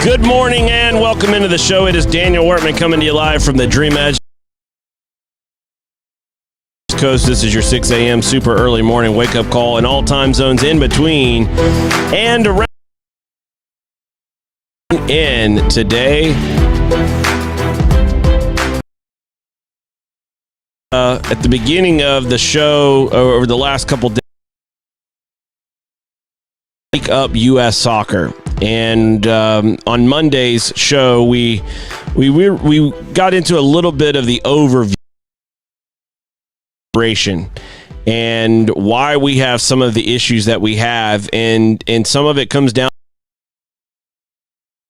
Good morning and welcome into the show. It is Daniel Workman coming to you live from the Dream Edge Coast. This is your 6 a.m. super early morning wake-up call in all time zones in between and around. In today, at the beginning of the show, over the last couple days, wake up U.S. soccer. And on Monday's show, we got into a little bit of the overview and why we have some of the issues that we have, and some of it comes down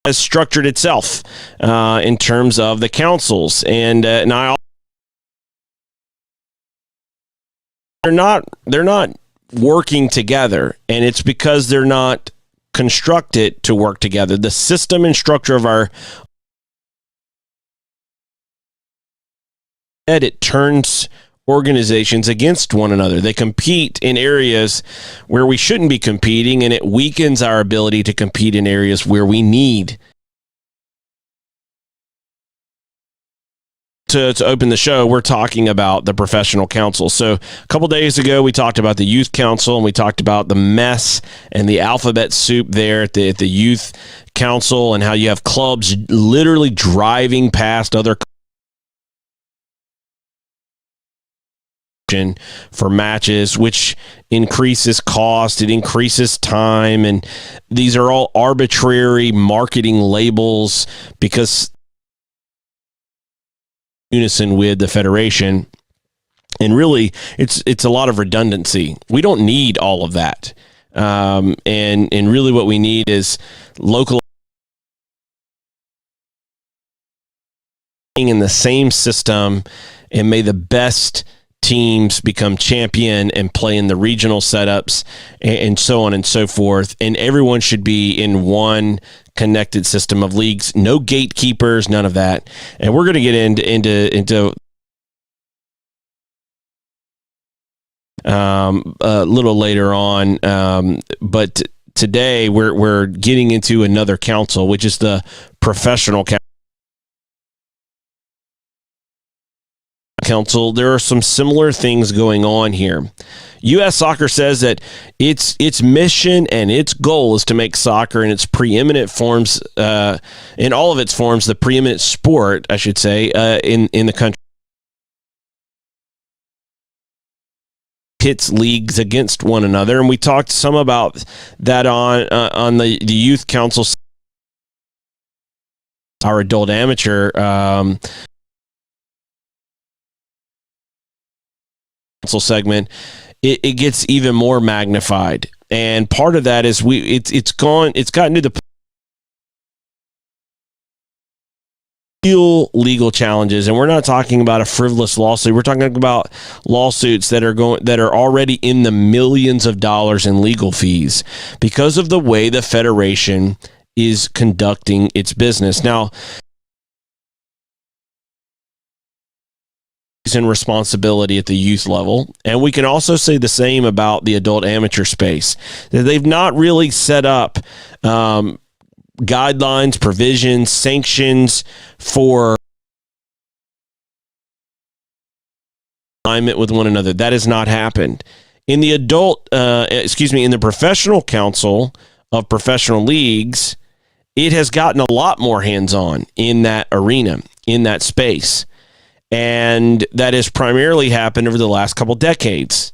has structured itself in terms of the councils, and they're not working together, and it's because they're not constructed to work together. The system and structure of it turns organizations against one another. They compete in areas where we shouldn't be competing, and it weakens our ability to compete in areas where we need to open the show. We're talking about the professional council. So a couple days ago, we talked about the youth council, and we talked about the mess and the alphabet soup there at the youth council, and how you have clubs literally driving past other for matches, which increases cost, it increases time, and these are all arbitrary marketing labels because unison with the federation, and really it's a lot of redundancy. We don't need all of that, and really what we need is local in the same system, and may the best teams become champion and play in the regional setups and so on and so forth, and everyone should be in one connected system of leagues. No gatekeepers, none of that. And we're going to get into a little later on, but today we're getting into another council, which is the professional council. There are some similar things going on here. U.S. Soccer says that its mission and its goal is to make soccer in its preeminent forms, in all of its forms, the preeminent sport, I should say, in the country. Pits leagues against one another, and we talked some about that on the youth council, our adult amateur segment. It gets even more magnified, and part of that is it's gotten to the real legal challenges, and we're not talking about a frivolous lawsuit. We're talking about lawsuits that are already in the millions of dollars in legal fees because of the way the federation is conducting its business. Now, and responsibility at the youth level, and we can also say the same about the adult amateur space, that they've not really set up guidelines, provisions, sanctions for alignment with one another. That has not happened in the in the professional council of professional leagues. It has gotten a lot more hands-on in that arena, in that space. And that has primarily happened over the last couple decades.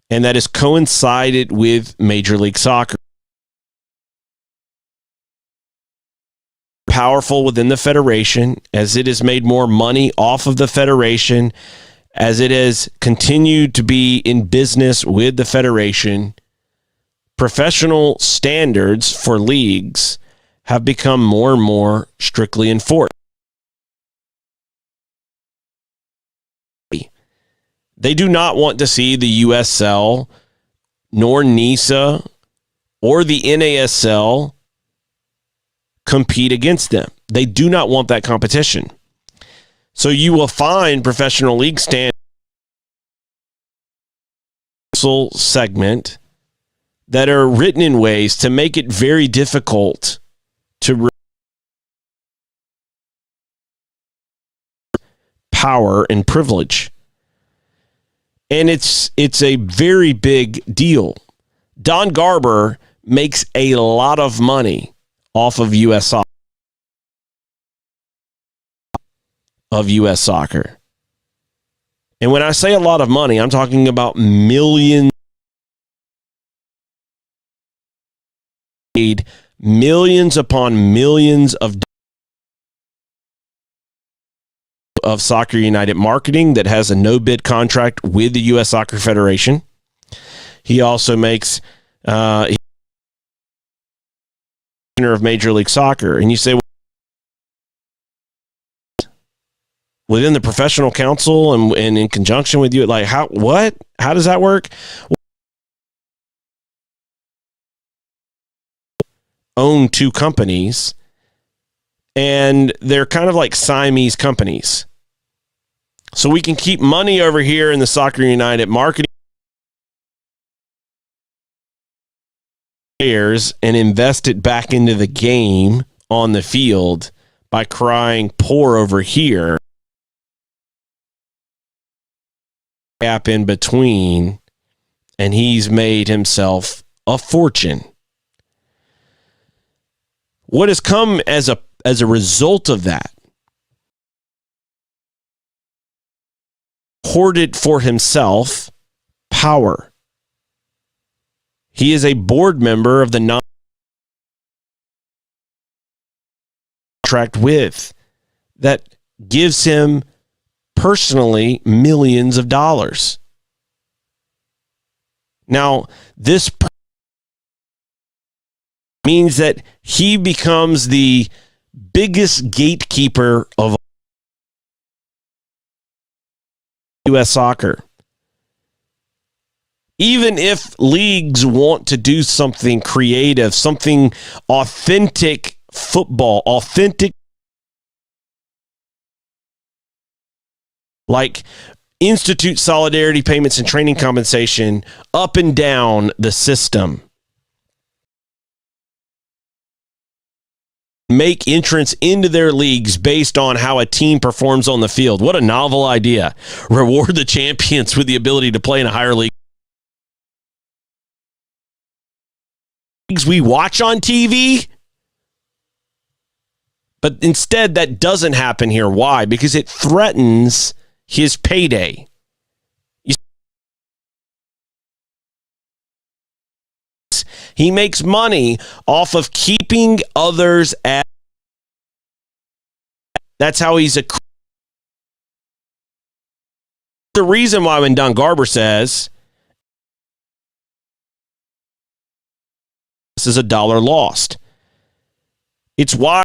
And that has coincided with Major League Soccer. Powerful within the federation, as it has made more money off of the federation, as it has continued to be in business with the federation. Professional standards for leagues have become more and more strictly enforced. They do not want to see the USL, nor NISA, or the NASL compete against them. They do not want that competition. So you will find professional league standards segment that are written in ways to make it very difficult to power and privilege. And it's a very big deal. Don Garber makes a lot of money off of U.S. soccer. And when I say a lot of money, I'm talking about millions upon millions of Soccer United marketing that has a no-bid contract with the U.S. Soccer Federation. He also makes of Major League Soccer. And you say, within the professional council and in conjunction with you, like, how does that work? Own two companies, and they're kind of like Siamese companies. So we can keep money over here in the Soccer United marketing players and invest it back into the game on the field by crying poor over here. Gap in between, and he's made himself a fortune. What has come as a result of that? Hoarded for himself power. He is a board member of the contract with that gives him personally millions of dollars. Now, this means that he becomes the biggest gatekeeper of U.S. soccer. Even if leagues want to do something creative, something authentic football, authentic, like institute solidarity payments and training compensation up and down the system, make entrance into their leagues based on how a team performs on the field. What a novel idea. Reward the champions with the ability to play in a higher league. Leagues we watch on TV. But instead, that doesn't happen here. Why? Because it threatens his payday. He makes money off of keeping others at. That's how he's the reason why when Don Garber says this is $1 lost, it's why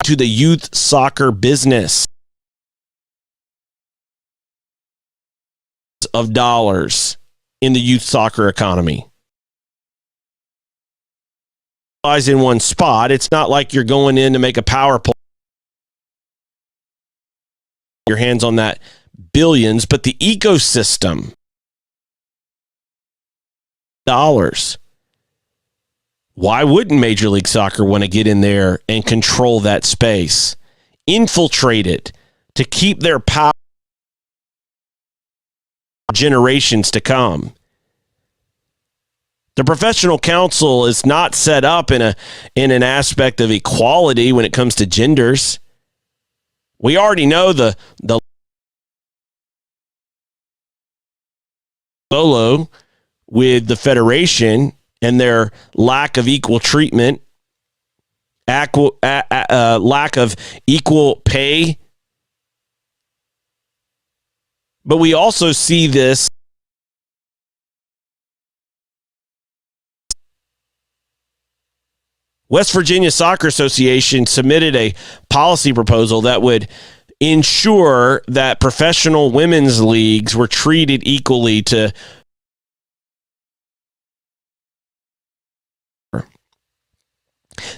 to the youth soccer business of dollars in the youth soccer economy. Lies in one spot. It's not like you're going in to make a power play. Your hands on that billions, but the ecosystem. Dollars. Why wouldn't Major League Soccer want to get in there and control that space? Infiltrate it to keep their power generations to come. The professional council is not set up in an aspect of equality when it comes to genders. We already know the solo with the federation and their lack of equal treatment, lack of equal pay. But we also see this West Virginia Soccer Association submitted a policy proposal that would ensure that professional women's leagues were treated equally to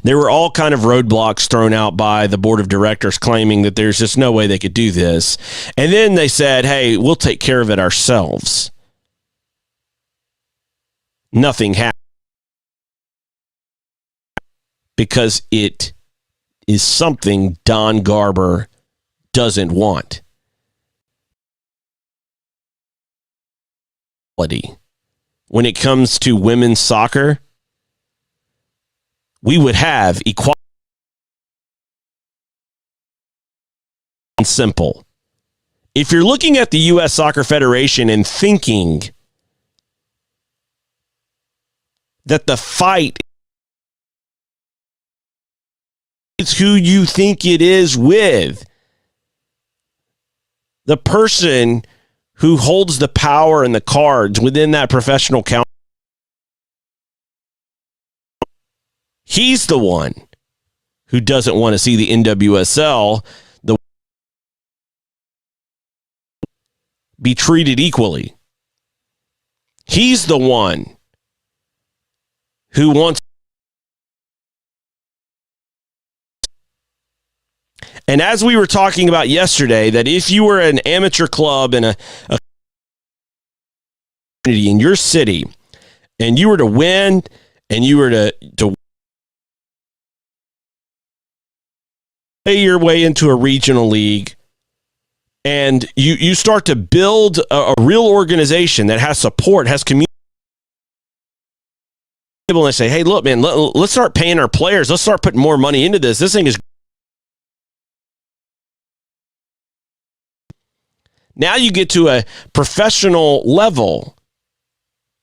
there were all kind of roadblocks thrown out by the board of directors claiming that there's just no way they could do this. And then they said, hey, we'll take care of it ourselves. Nothing happened because it is something Don Garber doesn't want. When it comes to women's soccer, we would have equality. Simple. If you're looking at the U.S. Soccer Federation and thinking that the fight is who you think it is with, the person who holds the power and the cards within that professional council, he's the one who doesn't want to see the NWSL be treated equally. He's the one who wants. And as we were talking about yesterday, that if you were an amateur club in a community in your city, and you were to win, and you were to play your way into a regional league, and you start to build a real organization that has support, has community, and say, hey, look, man, let's start paying our players. Let's start putting more money into this. This thing is. Now you get to a professional level.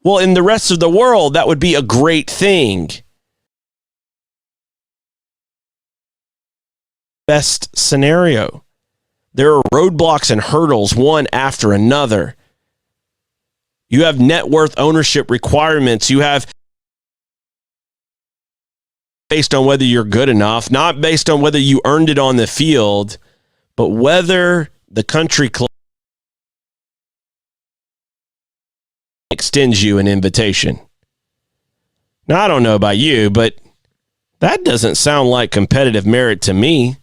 Well, in the rest of the world, that would be a great thing. Best scenario. There are roadblocks and hurdles one after another. You have net worth ownership requirements. You have based on whether you're good enough, not based on whether you earned it on the field, but whether the country club extends you an invitation. Now, I don't know about you, but that doesn't sound like competitive merit to me.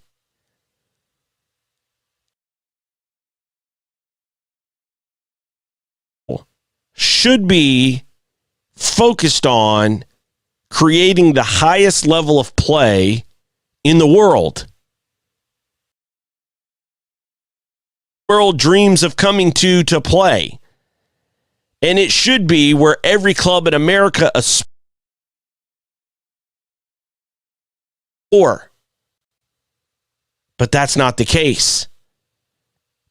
Should be focused on creating the highest level of play in the world. World dreams of coming to play. And it should be where every club in America aspires. But that's not the case.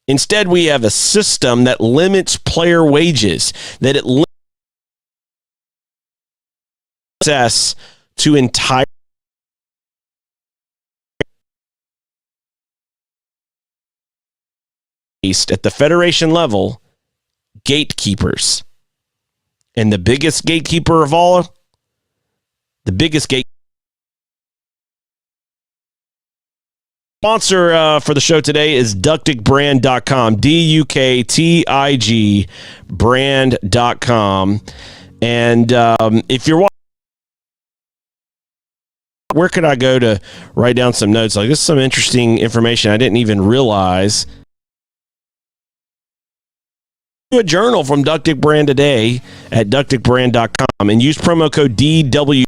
Instead, we have a system that limits player wages, that it limits access to entire at the federation level, gatekeepers. And the biggest gatekeeper of all, the biggest gate sponsor for the show today is ductigbrand.com, DUKTIG brand.com. And if you're watching, where could I go to write down some notes? Like, this is some interesting information I didn't even realize. A journal from Ductic Brand today at ducticbrand.com and use promo code DW.com.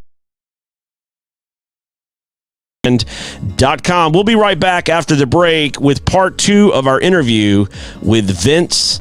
We'll be right back after the break with part 2 of our interview with Vince.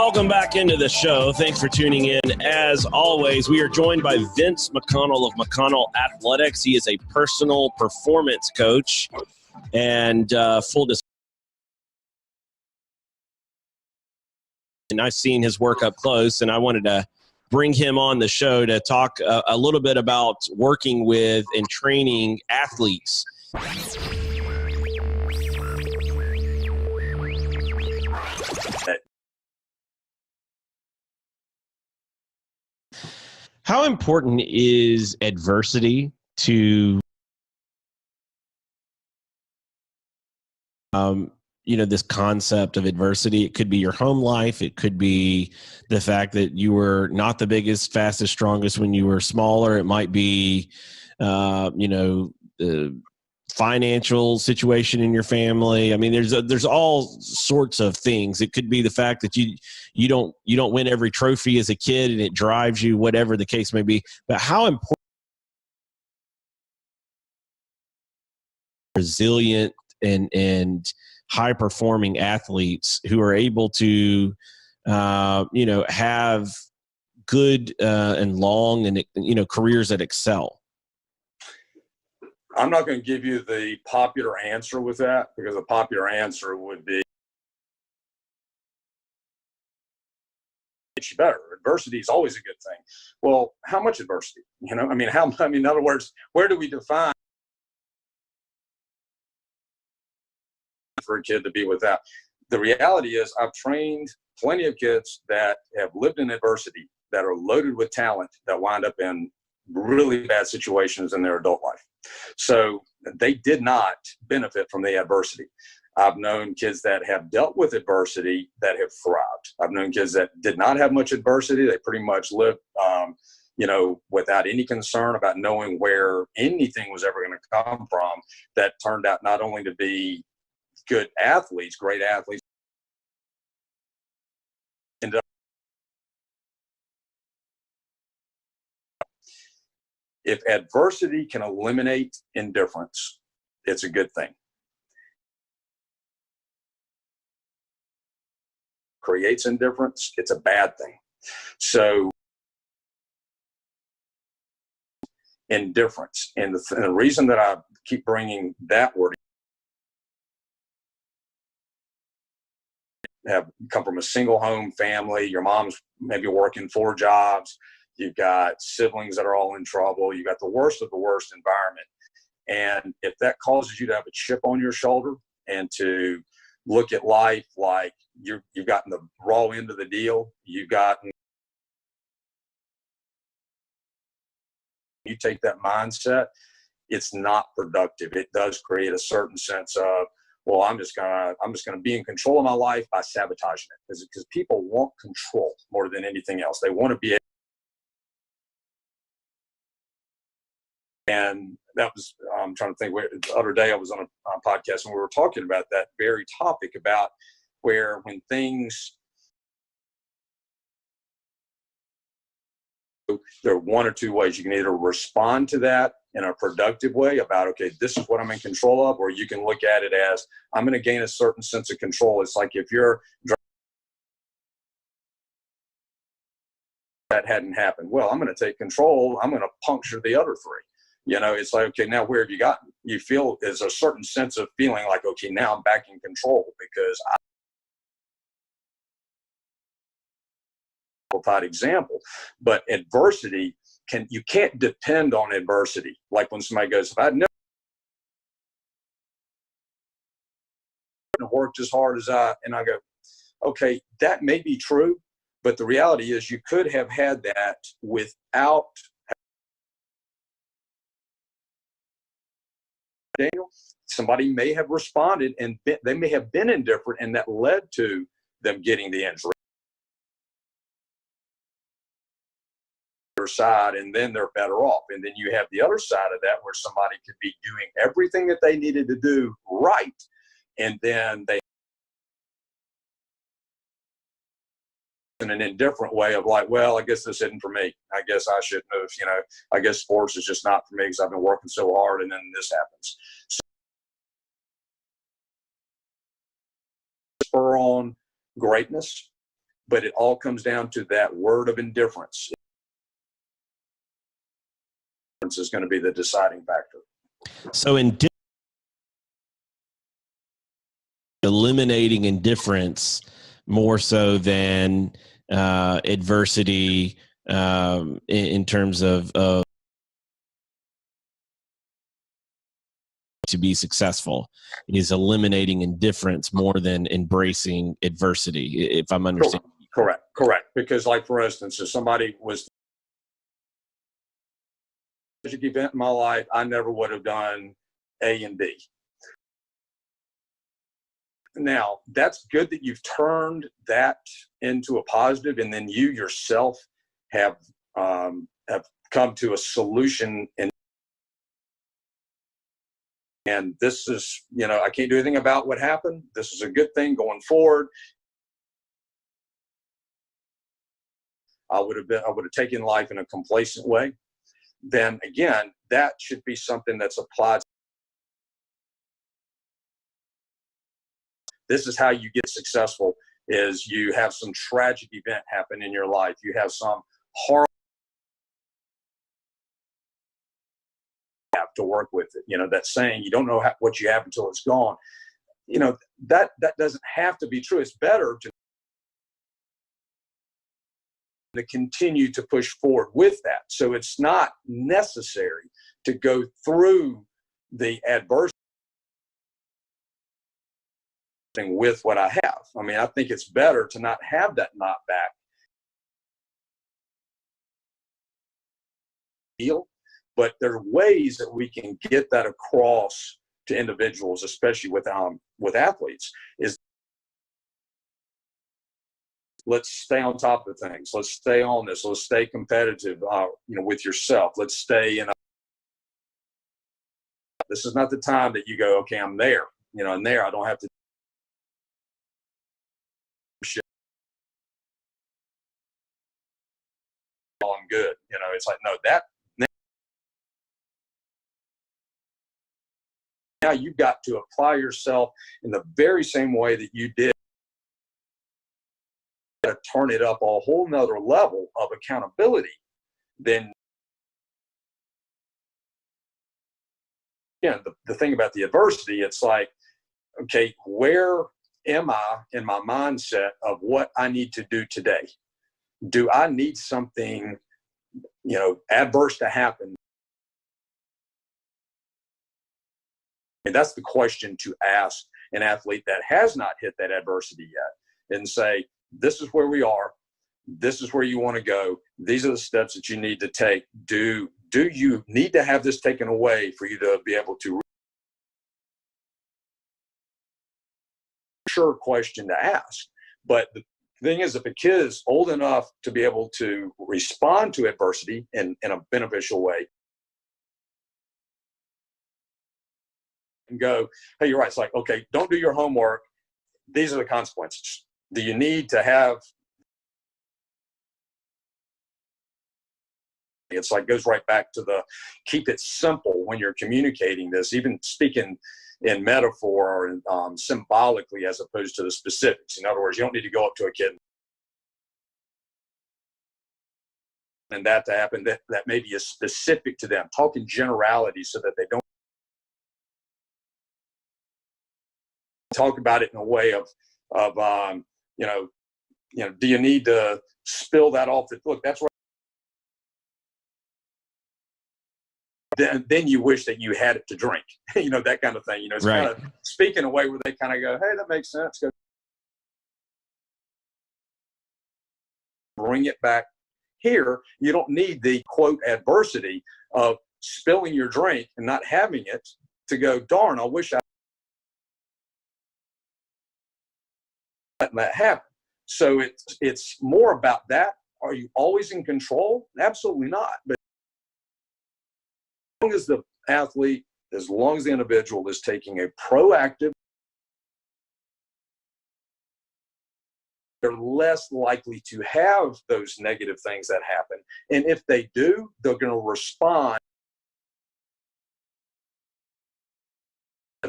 welcome back into the show. Thanks for tuning in. As always, we are joined by Vince McConnell of McConnell Athletics. He is a personal performance coach and full disclosure. And I've seen his work up close, and I wanted to bring him on the show to talk a little bit about working with and training athletes. How important is adversity to, this concept of adversity? It could be your home life. It could be the fact that you were not the biggest, fastest, strongest when you were smaller. It might be, the financial situation in your family. I mean, there's all sorts of things. It could be the fact that you don't win every trophy as a kid and it drives you, whatever the case may be. But how important resilient and high performing athletes who are able to have good and long and careers that excel? I'm not going to give you the popular answer with that, because the popular answer would be it's better. Adversity is always a good thing. Well, how much adversity? In other words, where do we define for a kid to be without? The reality is I've trained plenty of kids that have lived in adversity, that are loaded with talent, that wind up in really bad situations in their adult life. So they did not benefit from the adversity. I've known kids that have dealt with adversity that have thrived. I've known kids that did not have much adversity. They pretty much lived, without any concern about knowing where anything was ever going to come from, that turned out not only to be good athletes, great athletes, ended up. If adversity can eliminate indifference, it's a good thing. Creates indifference, it's a bad thing. So indifference, and the reason that I keep bringing that word, have come from a single home family, your mom's maybe working 4 jobs, you've got siblings that are all in trouble, you got the worst of the worst environment. And if that causes you to have a chip on your shoulder and to look at life like you've gotten the raw end of the deal, you take that mindset, it's not productive. It does create a certain sense of, well, I'm just gonna be in control of my life by sabotaging it, because people want control more than anything else. They want to be. And that was, I'm trying to think, the other day I was on a podcast and we were talking about that very topic, about where when things, there are one or two ways. You can either respond to that in a productive way about, okay, this is what I'm in control of, or you can look at it as, I'm going to gain a certain sense of control. It's like if you're that hadn't happened, well, I'm going to take control, I'm going to puncture the other 3. It's like, okay, now where have you gotten? You feel there's a certain sense of feeling like, okay, now I'm back in control, because example, but adversity you can't depend on adversity. Like when somebody goes, if I'd never worked as hard as and I go, okay, that may be true, but the reality is you could have had that without Daniel. Somebody may have responded and they may have been indifferent, and that led to them getting the injury. Side, and then they're better off. And then you have the other side of that, where somebody could be doing everything that they needed to do right, and then they, in an indifferent way of like, well, I guess this isn't for me. I guess I shouldn't have, I guess sports is just not for me because I've been working so hard, and then this happens. So, spur on greatness, but it all comes down to that word of indifference. Indifference is going to be the deciding factor. So eliminating indifference more so than adversity in terms of to be successful is eliminating indifference more than embracing adversity, if I'm understanding. Correct. Because, like, for instance, if somebody was a tragic event in my life, I never would have done A and B. Now, that's good that you've turned that into a positive, and then you yourself have come to a solution. And this is, I can't do anything about what happened. This is a good thing going forward. I would have taken life in a complacent way. Then again, that should be something that's applied. This is how you get successful: is you have some tragic event happen in your life. You have some horrible to work with it. That saying, you don't know what you have until it's gone. That doesn't have to be true. It's better to continue to push forward with that. So it's not necessary to go through the adversity with what I have. I mean, I think it's better to not have that knockback. But there are ways that we can get that across to individuals, especially with athletes, is let's stay on top of things. Let's stay on this. Let's stay competitive, with yourself. Let's stay in. This is not the time that you go, okay, I'm there. I'm there. I don't have to. I'm good. It's like, no, now you've got to apply yourself in the very same way that you did. To turn it up a whole nother level of accountability. Then the thing about the adversity, it's like, okay, where am I in my mindset of what I need to do today? Do I need something, adverse to happen? And that's the question to ask an athlete that has not hit that adversity yet, and say, this is where we are. This is where you want to go. These are the steps that you need to take. Do you need to have this taken away for you to be able to? Sure question to ask. But the thing is, if a kid is old enough to be able to respond to adversity in a beneficial way, and go, hey, you're right. It's like, okay, don't do your homework. These are the consequences. Do you need to have? It's like, goes right back to the keep it simple when you're communicating this, even speaking in metaphor or symbolically as opposed to the specifics. In other words, you don't need to go up to a kid and that to happen that maybe is specific to them. Talking generalities so that they don't talk about it in a way of do you need to spill that off? Look, that's right. Then you wish that you had it to drink, that kind of thing. It's right. kind of speak in a way where they kind of go, hey, that makes sense. Go bring it back here. You don't need the quote adversity of spilling your drink and not having it to go, darn, I wish I let that happen. So it's more about that. Are you always in control? Absolutely not. But as long as the athlete, as long as the individual is taking a proactive, they're less likely to have those negative things that happen. And if they do, they're going to respond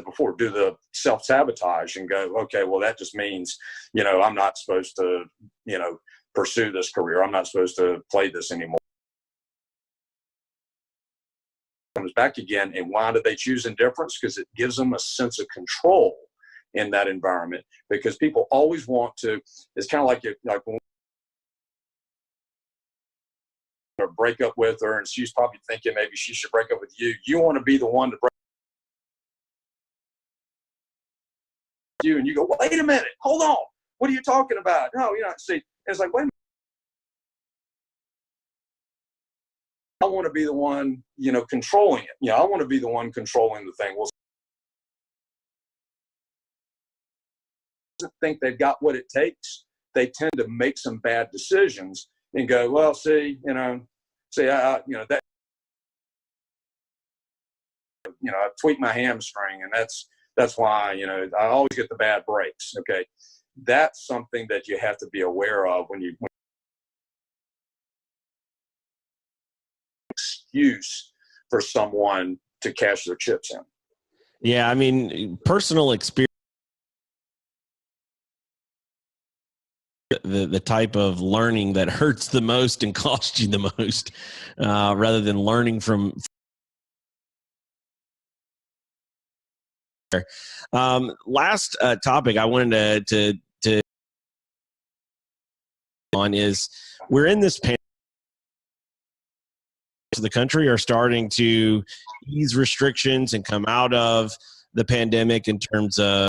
before, do the self-sabotage and go, okay, well, that just means, I'm not supposed to, pursue this career. I'm not supposed to play this anymore. Comes back again. And why do they choose indifference? Because it gives them a sense of control in that environment, because people always want to, it's kind of like when or break up with her, and she's probably thinking maybe she should break up with you. You want to be the one to break you, and you go, wait a minute, hold on, what are you talking about? No, see, it's like, wait a minute. I want to be the one, controlling it. I want to be the one controlling the thing. Well, think they've got what it takes. They tend to make some bad decisions and go, well, see, that, I tweaked my hamstring, and that's why, I always get the bad breaks. Okay. That's something that you have to be aware of when excuse for someone to cash their chips in. Yeah. I mean, personal experience, the type of learning that hurts the most and costs you the most, rather than learning from. Last topic I wanted to on is, we're in this pandemic. The country are starting to ease restrictions and come out of the pandemic in terms of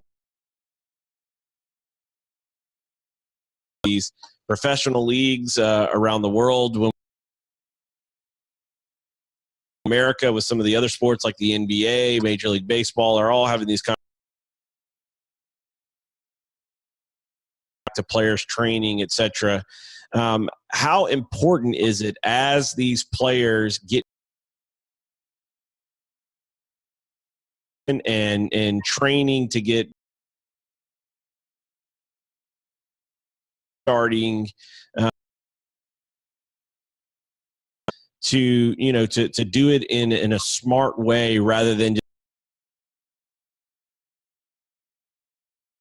these professional leagues around the world. When America, with some of the other sports like the NBA, Major League Baseball, are all having these kind of players training, etc. How important is it as these players get and training to get starting to do it in a smart way, rather than just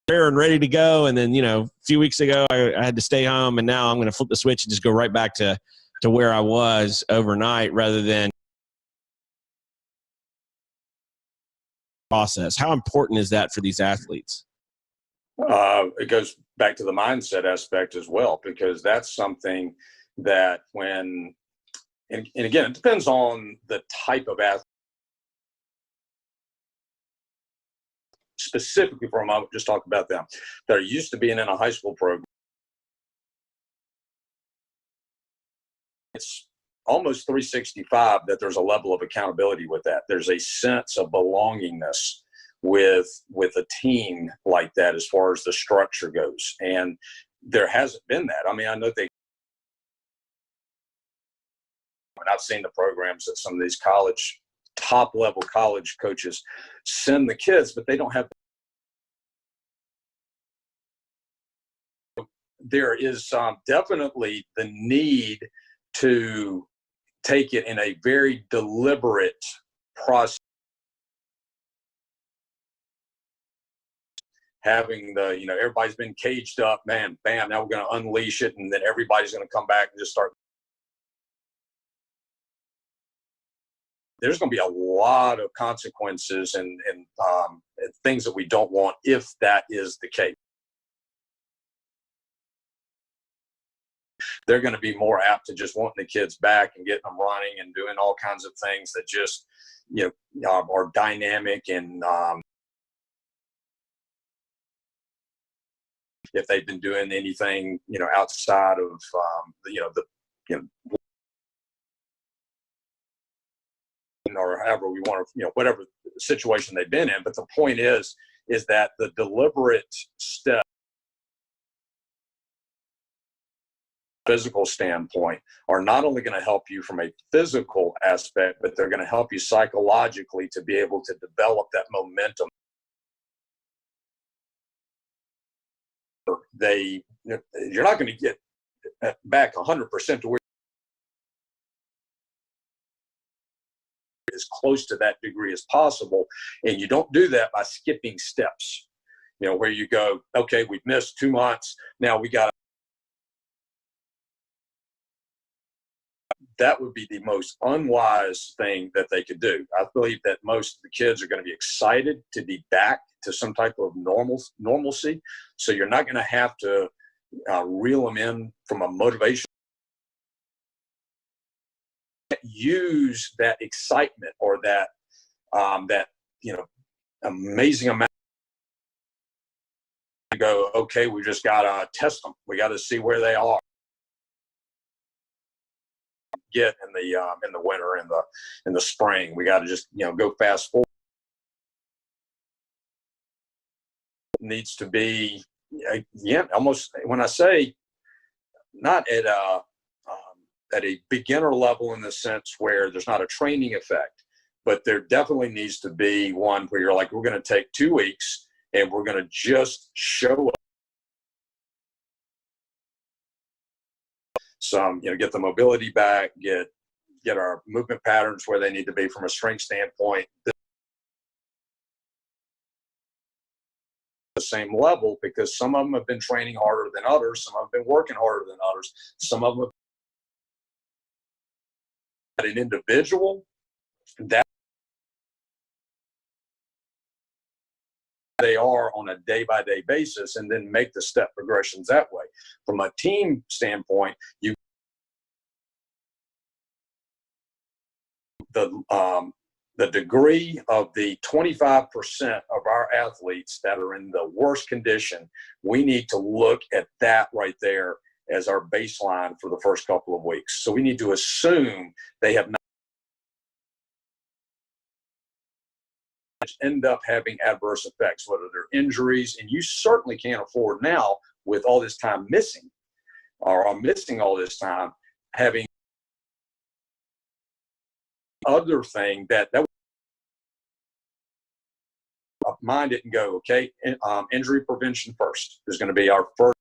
there and ready to go, and then a few weeks ago I had to stay home, and now I'm going to flip the switch and just go right back to where I was overnight, rather than process. How important is that for these athletes? It goes back to the mindset aspect as well, because that's something that and again, it depends on the type of athlete. Specifically for them, I would just talk about them that are used to being in a high school program. It's almost 365 that there's a level of accountability with that. There's a sense of belongingness with a team like that as far as the structure goes. And there hasn't been that. I mean, I know I've seen the programs that some of these top level college coaches send the kids, but they don't have. There is definitely the need to take it in a very deliberate process. Having everybody's been caged up, man, bam, now we're going to unleash it, and then everybody's going to come back and just start. There's going to be a lot of consequences and things that we don't want if that is the case. They're going to be more apt to just wanting the kids back and getting them running and doing all kinds of things that just, are dynamic. And if they've been doing anything, outside of, or however we want to, whatever situation they've been in. But the point is that the deliberate step, physical standpoint, are not only going to help you from a physical aspect, but they're going to help you psychologically to be able to develop that momentum. You're not going to get back 100% to where as close to that degree as possible. And you don't do that by skipping steps, where you go, okay, we've missed 2 months. Now we got. That would be the most unwise thing that they could do. I believe that most of the kids are going to be excited to be back to some type of normalcy. So you're not going to have to reel them in from a motivation. Use that excitement or that amazing amount to go, okay, we just got to test them. We got to see where they are. Get in the winter and in the spring, we got to just go fast forward. Needs to be almost, when I say not at a beginner level in the sense where there's not a training effect, but there definitely needs to be one where you're like, we're going to take 2 weeks and we're going to just show up. Some, get the mobility back, get our movement patterns where they need to be from a strength standpoint. The same level, because some of them have been training harder than others, some have been working harder than others, some of them have an individual that they are on a day-by-day basis, and then make the step progressions that way. From a team standpoint, the degree of the 25% of our athletes that are in the worst condition, we need to look at that right there as our baseline for the first couple of weeks. So we need to assume they have not end up having adverse effects, whether they're injuries, and you certainly can't afford now with all this time missing, or missing all this time, having other thing that mind it and go, okay, injury prevention first is going to be our first.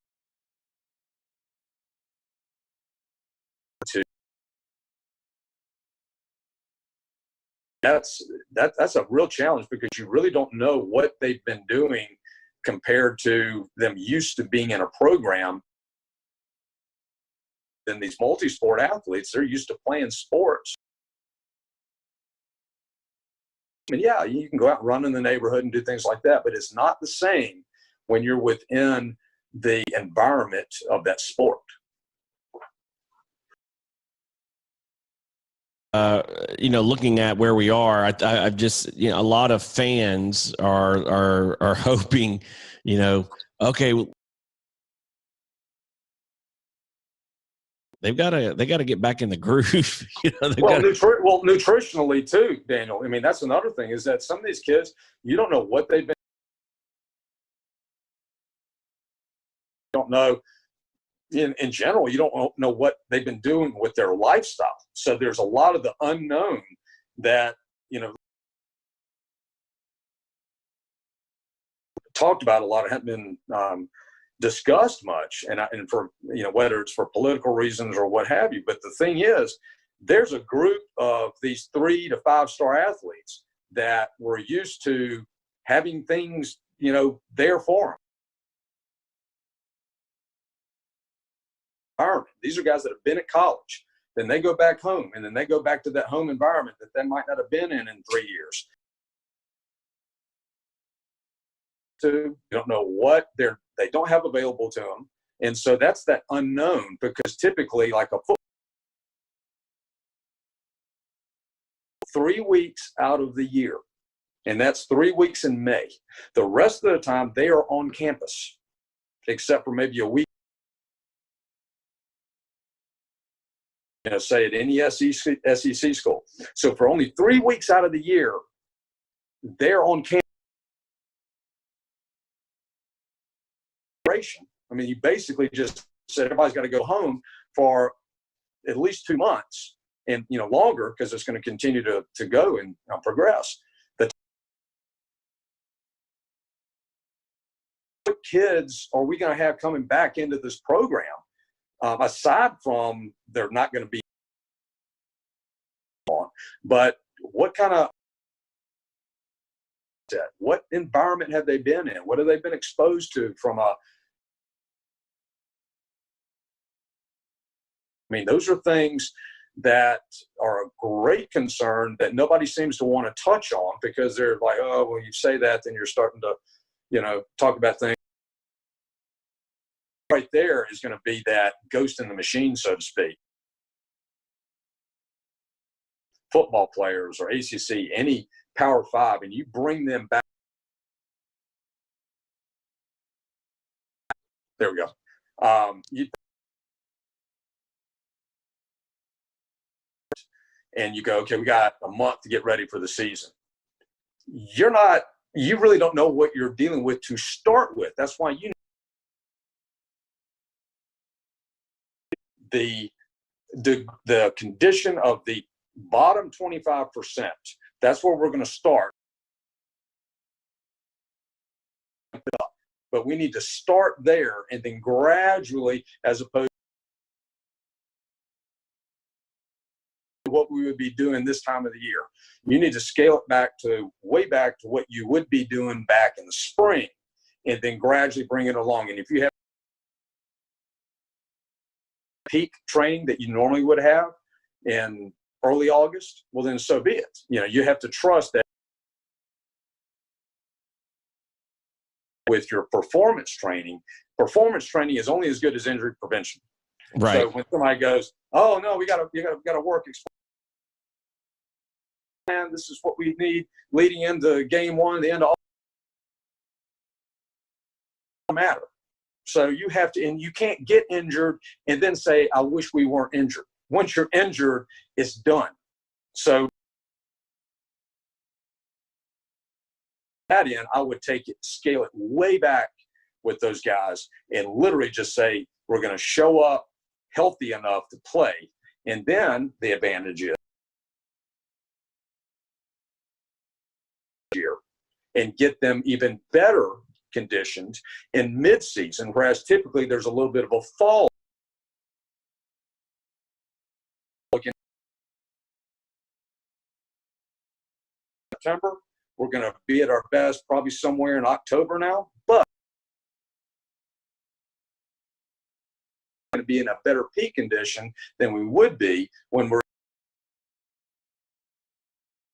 That's a real challenge, because you really don't know what they've been doing compared to them used to being in a program. Then these multi-sport athletes, they're used to playing sports. And yeah, you can go out and run in the neighborhood and do things like that, but it's not the same when you're within the environment of that sport. Looking at where we are, I've just, a lot of fans are hoping, okay, they got to get back in the groove. Nutritionally too, Daniel. I mean, that's another thing, is that some of these kids, you don't know what they've been. You don't know. In general, you don't know what they've been doing with their lifestyle. So there's a lot of the unknown that, talked about a lot, haven't been discussed much, and for, whether it's for political reasons or what have you. But the thing is, there's a group of these 3 to 5 star athletes that were used to having things, there for them. These are guys that have been at college, then they go back home, and then they go back to that home environment that they might not have been in 3 years. You don't know what they don't have available to them, and so that's that unknown. Because typically, like a football, 3 weeks out of the year, and that's 3 weeks in May. The rest of the time, they are on campus, except for maybe a week. Say at any SEC school. So for only 3 weeks out of the year, they're on campus. I mean, you basically just said everybody's got to go home for at least 2 months, and longer, because it's going to continue to go and progress. What kids are we going to have coming back into this program? Aside from they're not going to be on, but what kind of what environment have they been in? What have they been exposed to from a, I mean, those are things that are a great concern that nobody seems to want to touch on, because they're like, oh, well, you say that, then you're starting to, talk about things. Right there is going to be that ghost in the machine, so to speak. Football players or ACC, any Power Five, and you bring them back. There we go. And you go, okay, we got a month to get ready for the season. You really don't know what you're dealing with to start with. That's why the condition of the bottom 25%, that's where we're going to start. But we need to start there and then gradually, as opposed to what we would be doing this time of the year. You need to scale it back to way back to what you would be doing back in the spring, and then gradually bring it along. And if you have peak training that you normally would have in early August, well, then so be it. You have to trust that with your performance training is only as good as injury prevention. Right. So when somebody goes, oh no, we got to work. And this is what we need leading into game one, the end of all matter. So you have to, and you can't get injured and then say, I wish we weren't injured. Once you're injured, it's done. So that in, I would scale it way back with those guys and literally just say, we're going to show up healthy enough to play. And then the advantage is year and get them even better conditioned in mid-season, whereas typically there's a little bit of a fall. September, we're going to be at our best probably somewhere in October now, but going to be in a better peak condition than we would be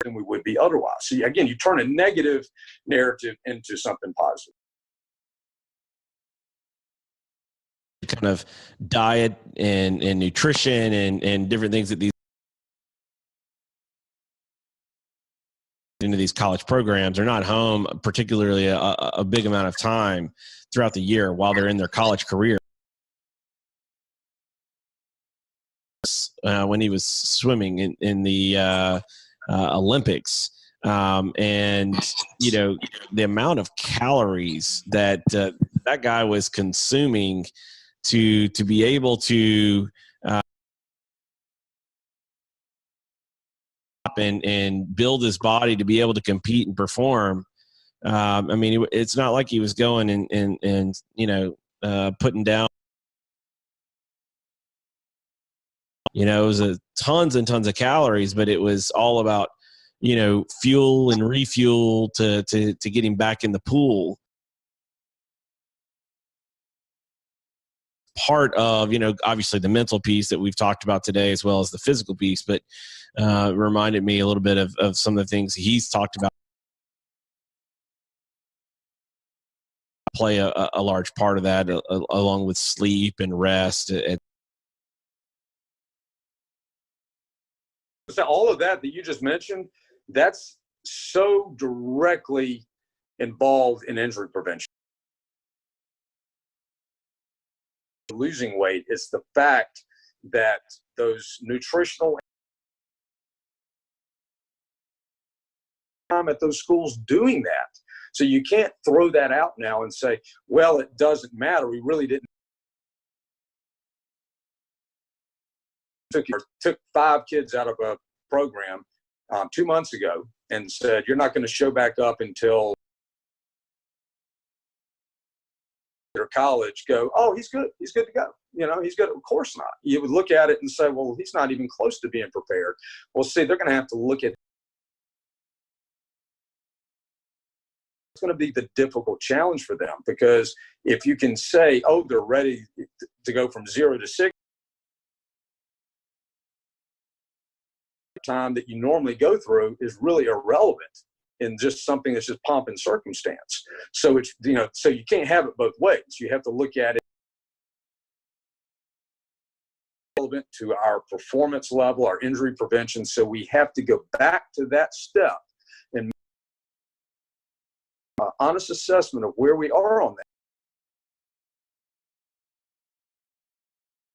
than we would be otherwise. See, again, you turn a negative narrative into something positive. Kind of diet and nutrition and different things that these into these college programs are not home particularly a big amount of time throughout the year while they're in their college career. When he was swimming in the Olympics, and the amount of calories that that guy was consuming to be able to and build his body to be able to compete and perform. I mean, it's not like he was going and putting down. It was tons and tons of calories, but it was all about fuel and refuel to get him back in the pool. Part of obviously the mental piece that we've talked about today, as well as the physical piece, but reminded me a little bit of some of the things he's talked about play a large part of that, along with sleep and rest. So all of that you just mentioned, that's so directly involved in injury prevention. Losing weight, it's the fact that those nutritional time at those schools doing that. So you can't throw that out now and say, well, it doesn't matter. We really didn't. Took 5 kids out of a program 2 months ago and said, you're not going to show back up until their college. Go, oh, he's good to go. He's good. Of course not. You would look at it and say, well, he's not even close to being prepared. Well, see, they're going to have to look at going to be the difficult challenge for them, because if you can say, oh, they're ready to go from 0 to 6, time that you normally go through is really irrelevant in just something that's just pomp and circumstance. So it's, so you can't have it both ways. You have to look at it relevant to our performance level, our injury prevention. So we have to go back to that step and make an honest assessment of where we are on that.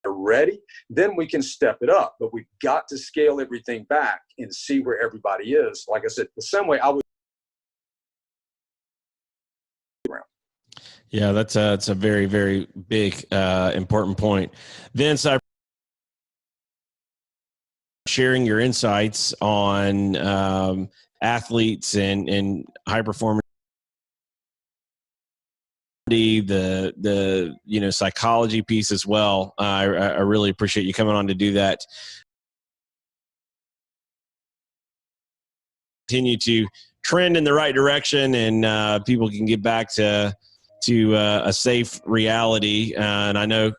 Ready, then we can step it up, but we've got to scale everything back and see where everybody is. Like I said, the same way I would. Yeah, that's a very, very big, important point. Vince, I sharing your insights on athletes and high performance, the psychology piece as well. I really appreciate you coming on to do that. Continue to trend in the right direction, and people can get back to a safe reality. And I know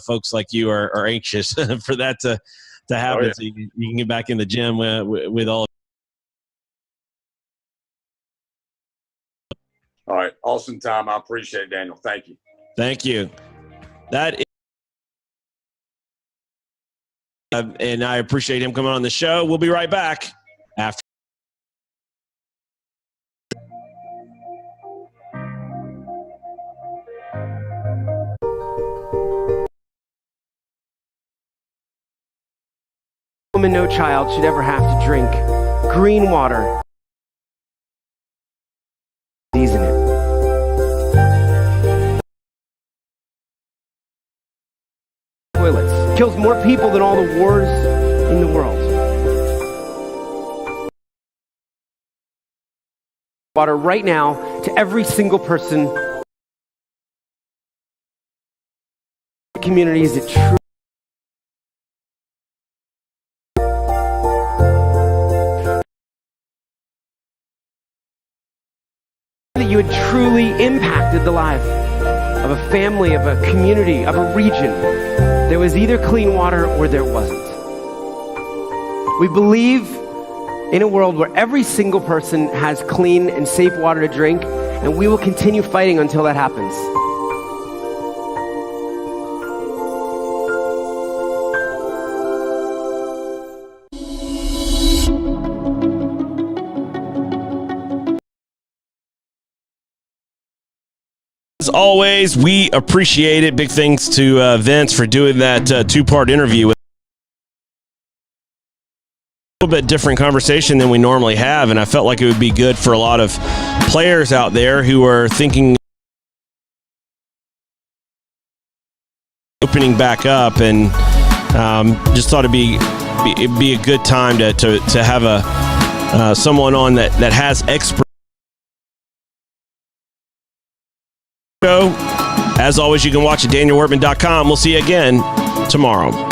folks like you are anxious for that to happen. Oh, yeah. So you can get back in the gym with all. All right. Awesome time. I appreciate it, Daniel. Thank you. Thank you. That is, and I appreciate him coming on the show. We'll be right back after. Woman, no child should ever have to drink green water. In it. Toilets kills more people than all the wars in the world. Water right now to every single person. Communities that truly. That you had truly impacted the life of a family, of a community, of a region. There was either clean water or there wasn't. We believe in a world where every single person has clean and safe water to drink, and we will continue fighting until that happens. As always, we appreciate it. Big thanks to Vince for doing that two-part interview. A little bit different conversation than we normally have, and I felt like it would be good for a lot of players out there who are thinking opening back up, and just thought it'd be a good time to have someone on that has expertise. As always, you can watch at danielworkman.com. We'll see you again tomorrow.